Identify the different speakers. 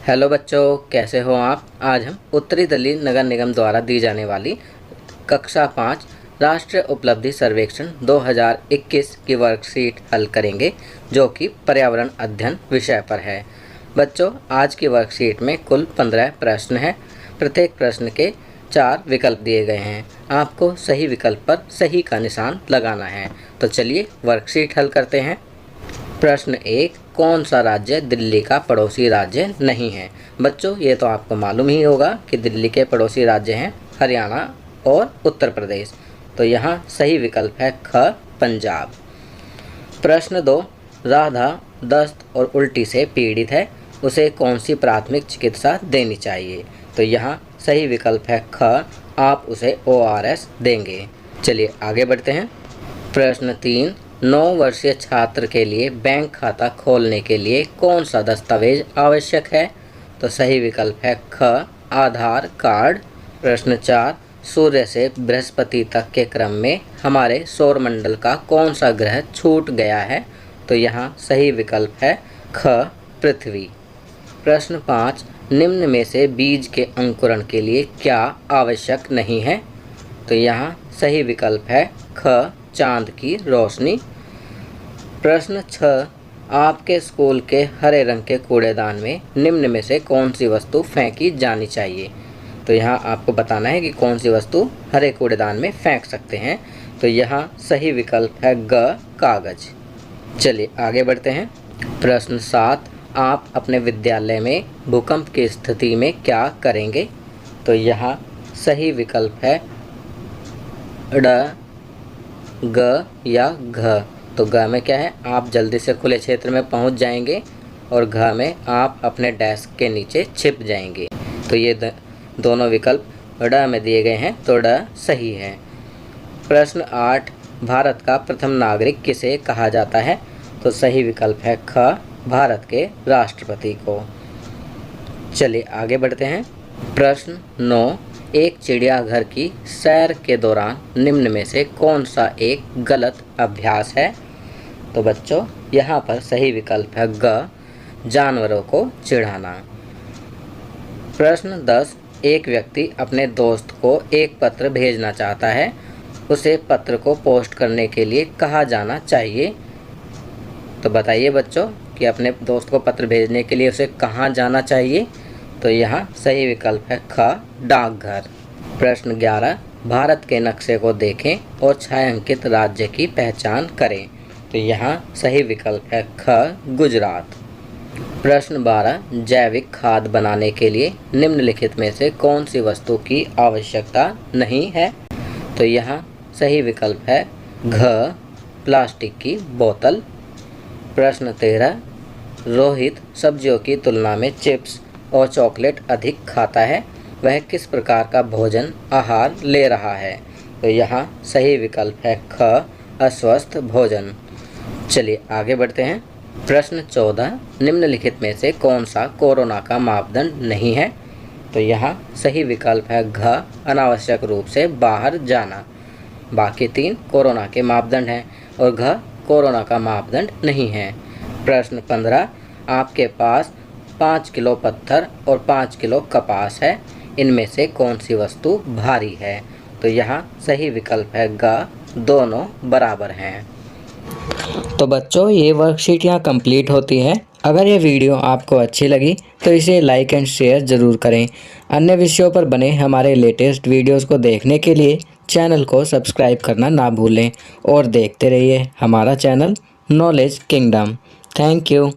Speaker 1: Hello बच्चों, कैसे हो आप। आज हम उत्तरी दिल्ली नगर निगम द्वारा दी जाने वाली कक्षा 5 राष्ट्रीय उपलब्धि सर्वेक्षण 2021 की वर्कशीट हल करेंगे, जो कि पर्यावरण अध्ययन विषय पर है। बच्चों, आज की वर्कशीट में कुल 15 प्रश्न हैं। प्रत्येक प्रश्न के 4 विकल्प दिए गए हैं। आपको सही विकल्प पर सही का निशान लगाना है। तो चलिए वर्कशीट हल करते हैं। प्रश्न 1, कौन सा राज्य दिल्ली का पड़ोसी राज्य नहीं है। बच्चों, ये तो आपको मालूम ही होगा कि दिल्ली के पड़ोसी राज्य हैं हरियाणा और उत्तर प्रदेश। तो यहाँ सही विकल्प है ख, पंजाब। प्रश्न 2, राधा दस्त और उल्टी से पीड़ित है, उसे कौन सी प्राथमिक चिकित्सा देनी चाहिए। तो यहाँ सही विकल्प है ख, आप उसे ORS देंगे। चलिए आगे बढ़ते हैं। प्रश्न 3, 9 वर्षीय छात्र के लिए बैंक खाता खोलने के लिए कौन सा दस्तावेज आवश्यक है। तो सही विकल्प है ख, आधार कार्ड। प्रश्न 4, सूर्य से बृहस्पति तक के क्रम में हमारे सौरमंडल का कौन सा ग्रह छूट गया है। तो यहाँ सही विकल्प है ख, पृथ्वी। प्रश्न 5, निम्न में से बीज के अंकुरण के लिए क्या आवश्यक नहीं है। तो यहाँ सही विकल्प है ख, चांद की रोशनी। प्रश्न 6, आपके स्कूल के हरे रंग के कूड़ेदान में निम्न में से कौन सी वस्तु फेंकी जानी चाहिए। तो यहाँ आपको बताना है कि कौन सी वस्तु हरे कूड़ेदान में फेंक सकते हैं। तो यहाँ सही विकल्प है ग, कागज। चलिए आगे बढ़ते हैं। प्रश्न 7, आप अपने विद्यालय में भूकंप की स्थिति में क्या करेंगे। तो यहाँ सही विकल्प है ड, ग या घ। तो घ में क्या है, आप जल्दी से खुले क्षेत्र में पहुंच जाएंगे और घ में आप अपने डेस्क के नीचे छिप जाएंगे। तो ये दोनों विकल्प ड में दिए गए हैं, तो ड सही है। प्रश्न 8, भारत का प्रथम नागरिक किसे कहा जाता है। तो सही विकल्प है ख, भारत के राष्ट्रपति को। चलिए आगे बढ़ते हैं। प्रश्न 9, एक चिड़ियाघर की सैर के दौरान निम्न में से कौन सा एक गलत अभ्यास है। तो बच्चों, यहाँ पर सही विकल्प है ग, जानवरों को चिढ़ाना। प्रश्न 10, एक व्यक्ति अपने दोस्त को एक पत्र भेजना चाहता है, उसे पत्र को पोस्ट करने के लिए कहाँ जाना चाहिए। तो बताइए बच्चों कि अपने दोस्त को पत्र भेजने के लिए उसे कहाँ जाना चाहिए। तो यहाँ सही विकल्प है ख, डाकघर। प्रश्न 11, भारत के नक्शे को देखें और छायांकित राज्य की पहचान करें। तो यहाँ सही विकल्प है ख, गुजरात। प्रश्न 12, जैविक खाद बनाने के लिए निम्नलिखित में से कौन सी वस्तु की आवश्यकता नहीं है। तो यहाँ सही विकल्प है घ, प्लास्टिक की बोतल। प्रश्न 13, रोहित सब्जियों की तुलना में चिप्स और चॉकलेट अधिक खाता है, वह किस प्रकार का भोजन आहार ले रहा है। तो यहाँ सही विकल्प है ख, अस्वस्थ भोजन। चलिए आगे बढ़ते हैं। प्रश्न 14, निम्नलिखित में से कौन सा कोरोना का मापदंड नहीं है। तो यहाँ सही विकल्प है घ, अनावश्यक रूप से बाहर जाना। बाकी 3 कोरोना के मापदंड हैं और घ कोरोना का मापदंड नहीं है। प्रश्न 15, आपके पास 5 किलो पत्थर और 5 किलो कपास है, इनमें से कौन सी वस्तु भारी है। तो यहाँ सही विकल्प है ग, दोनों बराबर हैं। तो बच्चों, ये वर्कशीट यहाँ कंप्लीट होती है। अगर ये वीडियो आपको अच्छी लगी तो इसे लाइक एंड शेयर ज़रूर करें। अन्य विषयों पर बने हमारे लेटेस्ट वीडियोस को देखने के लिए चैनल को सब्सक्राइब करना ना भूलें और देखते रहिए हमारा channel knowledge kingdom. Thank you.